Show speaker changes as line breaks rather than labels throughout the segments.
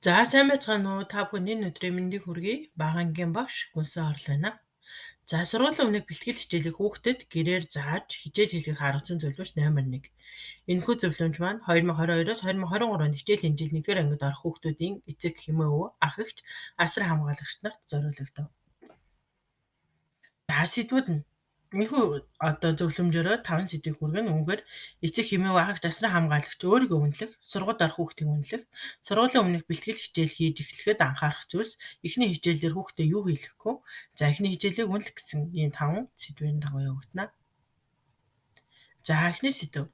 За сайн байцгаана уу? Та бүхэнд энэ өдрийн мэндийг хүргэе. Багангийн багш Гүнсэн Орл байна. За сургуулийн өмнөх бэлтгэл хичээлийг хүүхдэд гэрээр зааж хичээл хийлгэх арга зүйн зөвлөмж номер 1. Энэхүү зөвлөмж маань 2022-оос 2023 онд хичээлийн жил 1-р ангид орох хүүхдүүдийн эцэг хэмээн өвөө, ах эгч, асар хамгаалагч нарт зориулагдав. За сэдвүүд нь энэхүү зөвлөмжөөрөө 5 сэдвийг хүргэн үүгээр эцэг хэмээн ахагч асран хамгаалагч өөрийгөө үнэлэх, сургуульд орох хүүхдийг үнэлэх, сургуулийн өмнөх бэлтгэл хичээл хийж эхлэхэд анхаарах зүйлс, эхний хичээлээр хүүхдээ юу хийлгэхгүй, за эхний хичээлийг үнэлэх гэсэн ийм 5 сэдвийн дагуу явагдана. За эхний сэдв.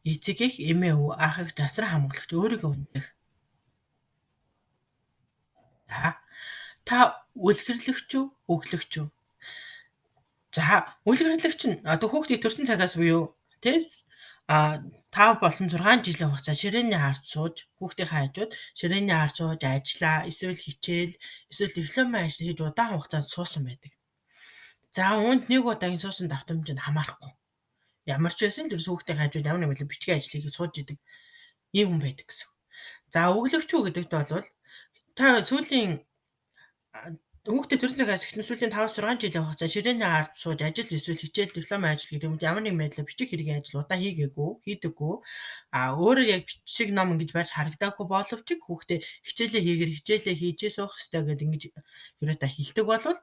Эцэг эх, эмээ өвөө, ахагч асран хамгаалагч өөрийгөө үнэлэх. За та үлгэрлэгч үү, өглөгч үү? За үлгэрлэгч нь хүүхдийн төрсэн цагаас буюу тэс 5 болон 6 жилийн хугацаанд ширээний ард сууж хүүхдийн хажууд ширээний ард сууж ажиллаа, эсвэл хичээл, эсвэл дипломын ажил хийж удаан хугацаанд суусан байдаг. За үүнд нэг удаагийн суусан давтамж нь хамаарахгүй. Ямар ч байсан л ерөөс хүүхдийн хажууд ямар нэг бичгийн ажил хийгээд сууж идэг ийм хүн байдаг гэсэн. За өглөгч үү гэдэгт бол та сүүлийн хүүхдээ төрсэн цагаас эхлэн сүүлийн 5-6 жилийн хугацаанд ширээний ард сууж ажил эсвэл хичээл дипломын ажил гэдэг юм ямар нэгэн байдлаар бичих хэргийн ажил удаан хийдэггүй. Өөрөө яг бичих ном ингэж барьж харагдаагүй боловч хүүхдээ хичээлээ хийж суух хэрэгтэй гэдэг ингэж ерөө та хэлдэг болвол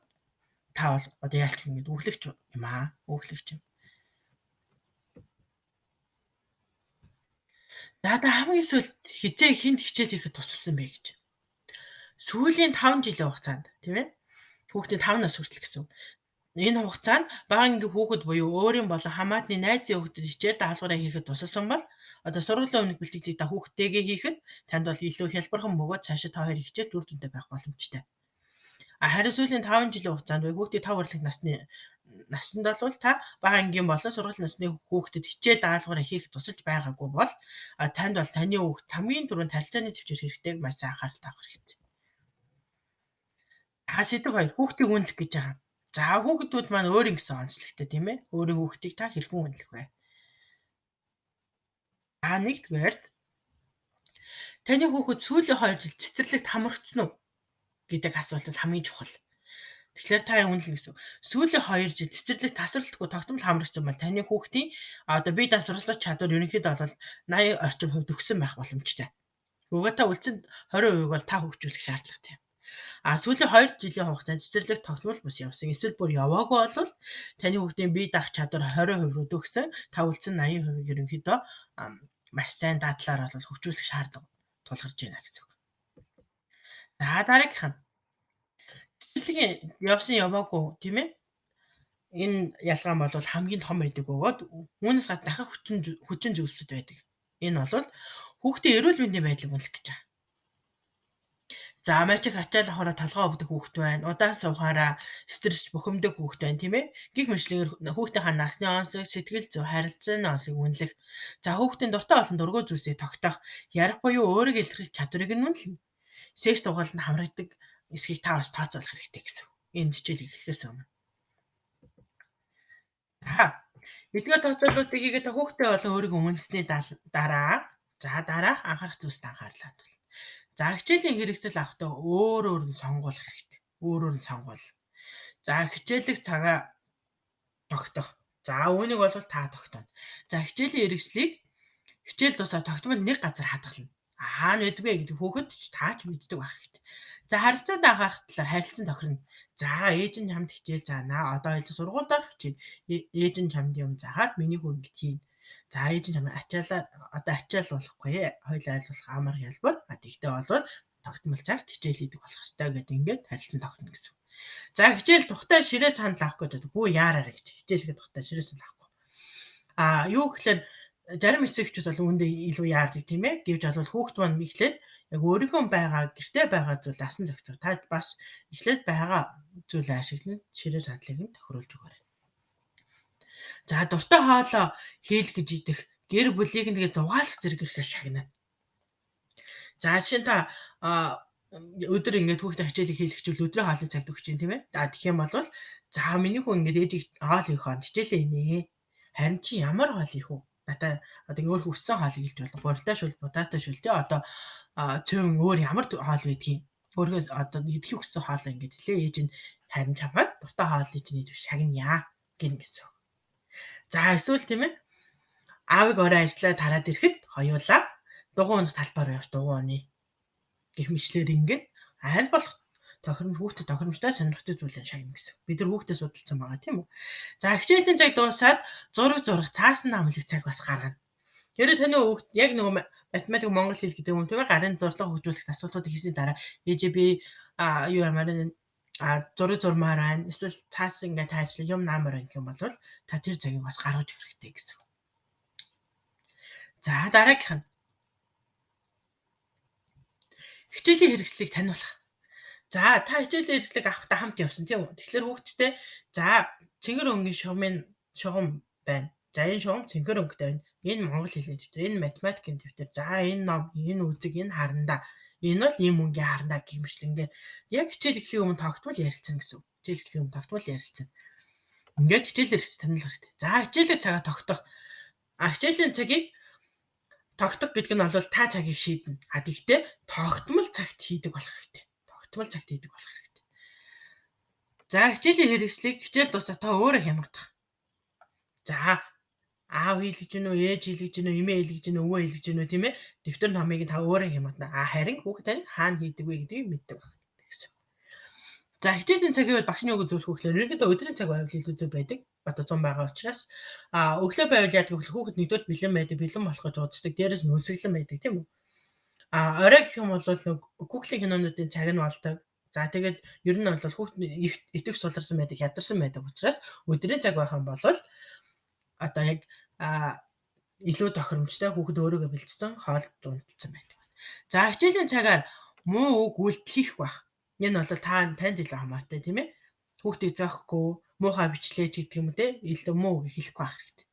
та бол одоо яалч ингэж өглөгч юм аа. Өглөгч юм. За хамгийн сүүлд хизээ хинт хичээл хийхэд тусалсан бэ гэж. Сүүлийн 5 жилийн хугацаанд тийм ээ. Хүүхдийн 5 нас хүртэл гэсэн. Энэ хугацаанд багангийн хүүхэд буюу өөрийн болон хамаатны найзын хүүхдэд хичээл даалгавраа хийхэд тусалсан бол одоо сургуулийн өмнөх бэлтгэлийг та хүүхдтэйгээ хийхэд танд бол илүү хялбархан бөгөөд цаашаа та хоёр хичээл дүр дүндээ байх боломжтой. Харин сүүлийн 5 жилийн хугацаанд хүүхдийн 5 хүртэлх наснд бол та багангийн болон сургуулийн насны хүүхдэд хичээл даалгавраа хийхэд тусалж байгаагүй бол танд бол таны хүүхд хамгийн түрүүнд харилцааны төвчөр хэрэгтэйг маш сайн анхаарал тавих хэрэгтэй. Сэдв 2 хүүхдийг үнэлэх гэж байгаа. За хүүхдүүд маань өөрийн гэсэн онцлогтой тийм ээ. Өөрийн хүүхдийг та хэрхэн үнэлэх вэ? Нэгдүгээр таны хүүхэд сүүлийн 2 жил цэцэрлэгт хамрагдсан уу гэдэг асуулт бол хамгийн чухал. Тэгэхээр та үнэлнэ гэсэн. Сүүлийн 2 жил цэцэрлэгт тасралтгүй тогтмол хамрагдсан бол таны хүүхдийн бие даасан чадвар ерөнхийдөө бол 80 орчим хувь төгссөн байх боломжтой. Угаатаа үлдсэн 20% бол та хөгжүүлэх шаардлагатай. Сүүлийн 2 жилийн хугацаанд цэцэрлэгт тогтмол бус явсан. Эсвэл бүр яваагүй бол таны хүүхдийн бие даах чадвар 20% рүү төгсөн, та үлдсэн 80% ерөнхийдөө маш сайн дадлаар бол хөгжүүлэх шаардлага тулгарч байна гэсэн үг. За дараагийнх нь цэцэрлэгийн явсан яваагүй тийм ээ. Энэ ялгаа нь бол хамгийн том байдаг бөгөөд үүнээс гадна дахин хүчин зүйлсүүд байдаг. Энэ бол хүүхдийн эрүүл мэндийн байдлыг үнэлэх гэж байгаа. За маш их ачаал авахаараа толгоо өвдөх хүүхэд байна. Удаан суухаараа стресс бухимдах хүүхэд байна, тийм ээ. Гэх мэтлэгээр хүүхдийнхаа насны онцлог, сэтгэл зүй, харилцааны онцлог үнэлэх. За хүүхдийн дуртай олон дургүй зүйлсийг тогтоох, ярих буюу өөрийгөө илэрхийлэх чадварыг нь үнэлнэ. Секс дугаалд нь хамрагддаг эсхийг та бас тооцоолох хэрэгтэй гэсэн. Энэ хичээл эхлэхээс өмнө. Эдгээр тооцоололтыг хийгээд хүүхдээ болон өөрийгөө үнэлсний дараах анхаарах зүйлсд анхаарлаа хандуул. За хичээлийн хэрэгцэл авахдаа өөр нь сонгуулах хэрэгтэй. Өөрөөр нь сонгуул. За хичээлэх цагаа тогтоох. За үүнийг бол та тогтооно. За хичээлийн хэрэгслийг хичээл тусаа тогтмол нэг газар хадгална. Хаана байдгүй гэдэг хүүхэд ч таач мэддэг байх хэрэгтэй. За харилцаанд анхаарах талаар харилцан тохирно. За ээж нь чамд хичээл заана. Одоо илүү сургуульд орох чинь ээж нь чамд юм заагаад миний хүн ингэж хийн. За ээж нь чамд ачаал болохгүй. Хоёул айлуулах амар хялбар. Тэгтээ бол тогтмол цагт хичээл хийдэг болох хэрэгтэй гэдэг ингээд харилцан тохирно гэсэн. За хичээл тухтай ширээ санал авах гэдэг бүү яараар гэж хичээлгээд тухтай ширээ санал авахгүй. Юу гэхээр зарим эцэгчүүд бол үүндээ илүү яардаг тийм ээ. Гэвч бол хүүхэд маань ихлээд яг өөрийнхөө байгаа гэртээ байгаа зүйл дасан зохицох. Та бас ихлээд байгаа зүйлээ ашиглан ширээ саналыг нь тохируулж өгөөрэй. За дуртай хоолоо хийл гэж идэх гэр бүлийг нэгэ зугаалах зэрэг ихээр шагнана. За жишээ нь та өдөр ингээд хүүхдээ хичээлийг хийлгэчихвэл өдрийн хоолны цагт өгч чинь тийм ээ. Тэгэх юм бол за миний хүн ингээд ээжийг хоол хийх хооронд хичээлээ хийнэ. Харин чи ямар хоол хийх вэ? Надаа одоо өөр хүссэн хоолыг хэлж болно. Гурилтай шүл, будаатай шүл тий одоо цөм өөр ямар хоол байдгийг өөргөөс одоо идэхийг хүссэн хоолоо ингэж хэлээ. Ээж нь харин чамайг дуртай хоолыг чинь хийж шагная гин гэсэн. За эсвэл тийм ээ. Аавыг орой ажиллаад тараад ирэхэд хоёулаа дугуй унах талбаар явж дугуй уны гэх мэтлэр ингээд аль болох хүүхдэд тохиромжтой сонирхтой зүйлээ шагна гэсэн. Бид нар хүүхдэд судалсан байгаа тийм үү. За хичээлийн цаг дуусаад зураг цаасан намлах цаг бас гаргана. Тэр таны хүүхд яг нөгөө математик монгол хэл гэдэг юм тийм ээ гарын зурлага хөгжүүлэх асуултууд хийсний дараа ээжээ би юу ямар зураг зурмаар байна. Эсвэл цаас ингээд таачлах юм наамаар байна гэх юм бол та тэр цагийг бас гаргаж өгөх хэрэгтэй гэсэн. За дараагийнх нь хичээлийн хэрэгслийг таниулах. За та хичээлийн хэрэгслийг авахдаа хамт явсан тийм үү? Тэгэхээр хүүхдтэй за цэнгэр өнгийн шугам байна. За энэ шугам цэнгэр өнгөтэй байна. Энэ монгол хэлний дэвтэр, энэ математикийн дэвтэр. За энэ ном, энэ үзэг, энэ харандаа. Энэ бол ийм өнгийн харандаа гэх мэт ингээд яг хичээл эхлэх өмнө тогтмол ярилцсан гэсэн. Хичээл эхлэх өмнө тогтмол ярилцсан. Ингээд хичээл хэрэгсэл таниулах хэрэгтэй. За хичээлийн цагаа тогтоох. Хичээлийн цагийг тогтох гэдэг нь бол та цагийг шийднэ. Гэхдээ тогтмол цагт хийдэг болох хэрэгтэй. За хичээлийн хэрэгслийг хичээл дуусаа та өөрөө хямгдах. За аав хийлгэж гинөө, ээж хийлгэж гинөө, эмээ хийлгэж гинөө, өвөө хийлгэж гинөө тийм ээ. Дэвтэр номыг та өөрөө хямгдана. Харин хүүхэд тань хаана хийдэг вэ гэдгийг мэддэг байх гэсэн. За хичээлийн цагийн үед багшны үг зөвлөх хөглөөр ерөнхийдөө өдрийн цаг байвал илүү зөв байдаг. Одоо 100 байгаа учраас өглөө байвал яадаг вэ? Хүүхэд нэгдүгээр бэлэн байдаг, бэлэн болох гэж удирдаг. Дээрээс нь үсгэлэн байдаг тийм үү? Орой гэх юм бол Google-ийн кинонуудын цаг нь болдог. За тэгээд ер нь бол хүүхэд итгэвч суларсан байдаг, ядарсан байдаг учраас өдрийн цаг байх юм бол одоо яг илүү тохиромжтой хүүхэд өөрөөгөө бэлдсэн хоол дундалсан байдаг. За хичээлийн цагаар муу үг үйлдэл хийхгүй байх. Энэ бол танд илүү хамаатай тийм ээ. Хүүхдийг зөөхгүй, муухай бичлээж гэдэг юм те, илүү муу үг хэлэхгүй байх хэрэгтэй.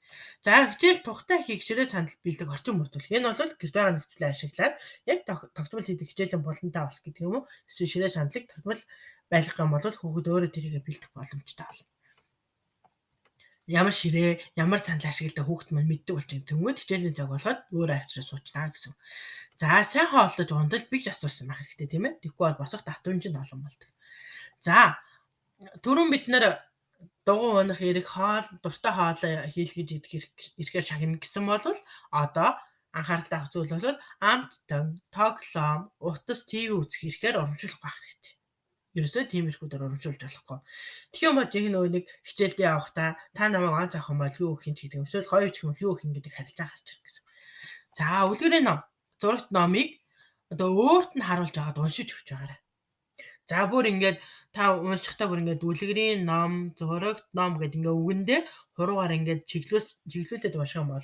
За хичээл тухтай хийх ширээ сандал бэлдэх орчин бүрдүүлэх. Энэ бол гэрт байгаа нөхцөлийг ашиглаад яг тогтмол хийдэг хичээлийн болонтой болох гэдэг юм уу? Эсвэл ширээ сандлыг тогтмол байлгах юм бол хүүхэд өөрөө тэрийгэ бэлдэх боломжтой болно. Ямар ширээ, ямар сандал ашигладаг хүүхэд маань мэддэг болчих. Тэнгүүд хичээлийн цаг болоод өөрөө авчраа суучнаа гэсэн. За сайн хооллож ундал бигж асуусан байх хэрэгтэй тийм ээ. Тэгэхгүй бол босох татварч нь олон болдог. За түрүүн бид нэр дугуй унах эрэг хоол, дуртай хоолоо хийлгэж идэх ирэхээр шагна гэсэн бол одоо анхаарал тавих зүйл бол амттан, тоглоом, утас, ТV үзэх ирэхээр урамшуулах байх хэрэгтэй. Ерөөсөө тиймэрхүүдээр урамшуулж болохгүй. Тэгэх юм бол яг нэг хичээлдээ явахдаа та намайг онц авах юм бол юу өгөх юм гэдэг юм. Эсвэл хоёр ч юм уу юу өгөх юм гэдэг харилцаа гарч ирнэ гэсэн. За үлгэрийн ном, зурагт номыг одоо өөрт нь харуулж байгаад уншиж өгч байгаарай. За бүр ингээд та уншихтаа бүр ингээд үлгэрийн ном, зурагт ном гэдэг ингээд үгэндээ хуруугаар ингээд чиглүүлээд унших юм бол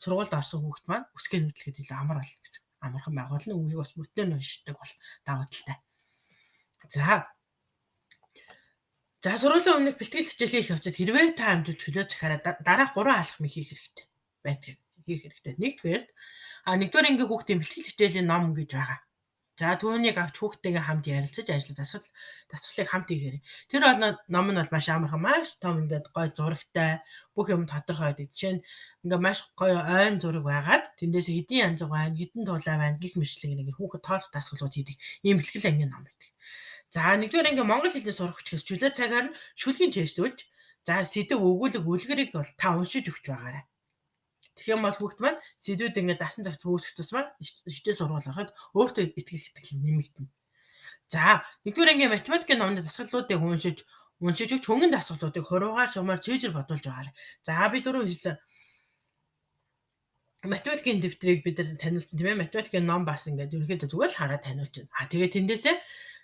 сургуульд орсон хүүхэд маань үсгээ нүүдэлгээд илүү амар болно гэсэн. Амархан байгуул нь үгийг бас бүтэн уншдаг бол даваа талтай. За сургуулийн өмнөх бэлтгэл хичээлээ хийх явцад хэрвээ та амжилт чөлөө захаараа дараах 3 алхмыг хийх хэрэгтэй байдаг. Нэгдүгээр ангийн хүүхдийн бэлтгэл хичээлийн ном гэж байгаа. За түүнийг авч хүүхдтэйгээ хамт ярилцаж ажил дасгалыг хамт хийгээрэй. Тэр бол ном нь бол маш амархан, маш том ингээд гой зурагтай, бүх юм тодорхой байдаг. Жишээ нь ингээд маш гоё ойн зураг байгаад тэндээс хэдийн янз байна, хэдэн туулай байна гэх мэтлэг нэг хүүхэд тоолох дасгалууд хийдэг ийм бэлтгэл ангийн ном байдаг. За нэгдүгээр ангийн монгол хэлний сурах хүчгээс чөлөө цагаар нь шүлгийн чэйжтүүлж за сэдв өгүүлэг үлгэрийг бол та уншиж өгч байгаарай. Тэгэх юм бол хүүхэд маань сэдвүүд ингээд дасан цагц үүсэх тусмаа хичээл сургууль ороход өөртөө итгэл нэмэгдэнэ. За нэгдүгээр ангийн математикийн номны дасгалуудыг уншиж өгч хөнгөн дасгалуудыг хуруугаар шумаар чийжэр бодуулж байгаарай. За би түрүү хэлсэн математикийн дэвтрийг бид нар таниулсан тийм ээ. Математикийн ном бас ингээд ерөнхийдөө зүгээр л хараад таниулж байна. Тэгээд тэндээсээ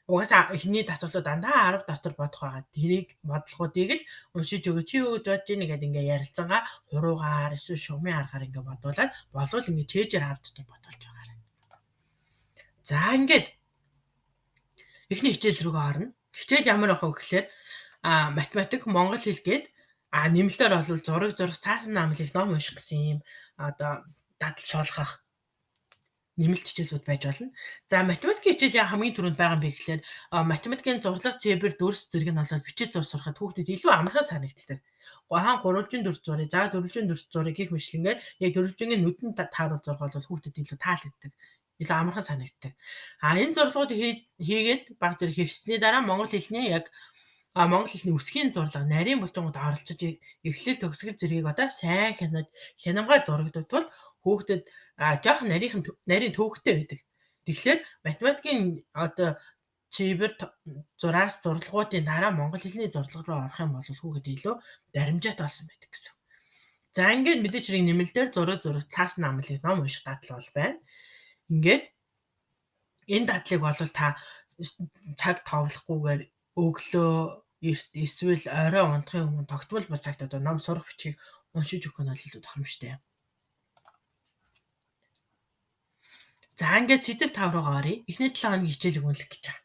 угаасаа эхний дасгалууд дандаа 10 дотор бодох байгаа. Тэрийг бодлогоодыг л уншиж өгөө чи юу гэж бодож ийн гэдэг ингээ ярилцангаа хуруугаар эсвэл шугамын аргаар ингээ бодуулаад болвол ингээ чэйжэр 10 дотор бодуулж байгаарай. За ингээд эхний хичээл рүүгээ орно. Хичээл ямар байх вэ гэхээр математик, монгол хэл гээд нэмэлтээр бол зураг цаасан намлыг ном унших гэсэн юм одоо дадал шуулгах нэмэлт хичээлүүд байж болно. За математикийн хичээлийн хамгийн түрүүнд байгаа юм бэ гэхээр математикийн зурлага цэбэр дүрс зэрэг нь болоод бичиж зур сурахад хүүхдэд илүү амархан санагддаг. Хаан гурвалжин дүрс зурыг, за дөрвөлжин дүрс зурыг гих мэтлэнгээр яг дөрвөлжингийн нүдэнд тааруул зураг бол хүүхдэд илүү таалагддаг. Илүү амархан санагддаг. Энэ зурлагууд хийгээд баг зэрэг хэвссний дараа монгол хэлний монгол хэлний үсгийн зурлага нарийн булчингууд оролцож эхлэл төгсгөл зэргийг сайн хянаж хянамгай зурагддаг тул хүүхдэд жоохон нарийн төвөгтэй байдаг. Тэгэхээр математикийн цэвэр зураас зурлагуудын дараа монгол хэлний зурлага руу орох юм бол хүүхэд илүү баримжаатай болсон байдаг гэсэн. За ингээд мэдээч хэрэг нэмэлтээр зураг цаасан намлыг ном унших дадлал бол байна. Ингээд энэ дадлыг бол та цаг товлохгүйгээр өглөө эрт эсвэл орой унтахын өмнө тогтмол бус цагт ном сурах бичгийг уншиж өгөх нь илүү тохиромжтой. За ингээд сэдв 5 руугаа оръё. Эхний 7 хоногийн хичээлийг үнэлэх гэж байна.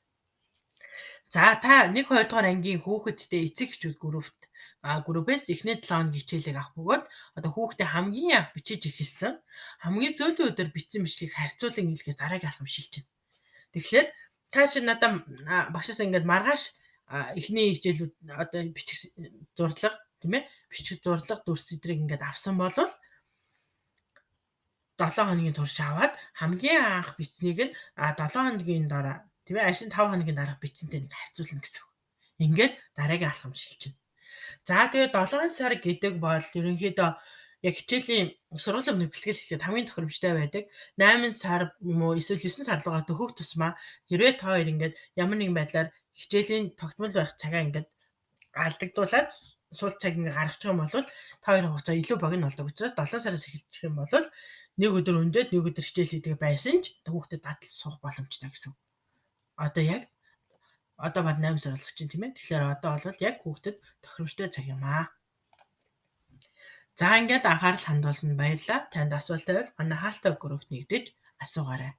За та 1 2 дугаар ангийн хүүхэдтэй эцэг эхчүүд группээс эхний 7 хоногийн хичээлийг авах бөгөөд хүүхдээ хамгийн анх бичиж эхэлсэн хамгийн сүүлийн өдөр бичсэн бичлэгийг харьцуулан нийлэхээс дараагийн алхам шилжинэ. Тэгэхээр та шинэ надад багшаас ингээд маргааш эхний хичээлүүд бичих зурлага тийм ээ бичих зурлага дүрс эдрийг ингээд авсан бол 7 хоногийн турш аваад хамгийн анх бичснийг нь 7 хоногийн дараа тийм ээ ашин 5 хоногийн дараа бичсэнтэй нэг харьцуулна гэсэн үг. Ингээд дараагийн алхам шилжинэ. За тэгээд 7 сар гэдэг бол ерөнхийдөө яг хичээлийн сургуулийн өмнө бэлтгэл хийхэд хамгийн тохиромжтой байдаг. 8 сар юм уу эсвэл 9 сар руугаа төхөх тусмаа хэрвээ та хоёр ингээд ямар нэгэн байдлаар хичээлийн тогтмол байх цагаа ингээд алдагдуулаад суул цаг ингээд гаргачих юм бол та хоёрын хугацаа илүү богино болдог учраас 7 сараас эхэлчих юм бол нэг өдөр өндөд нэг өдөр хичээл хийдэг байсан ч хүүхдэд дадал суух боломжтой гэсэн. Одоо баг 8 сар болох чинь тийм ээ. Тэгэхээр одоо бол яг хүүхдэд тохиромжтой цаг юм аа. За ингээд анхаарал хандуулсанд баярлалаа. Танд асуулт байвал манай хаалта группт нэгдэж асуугаарай.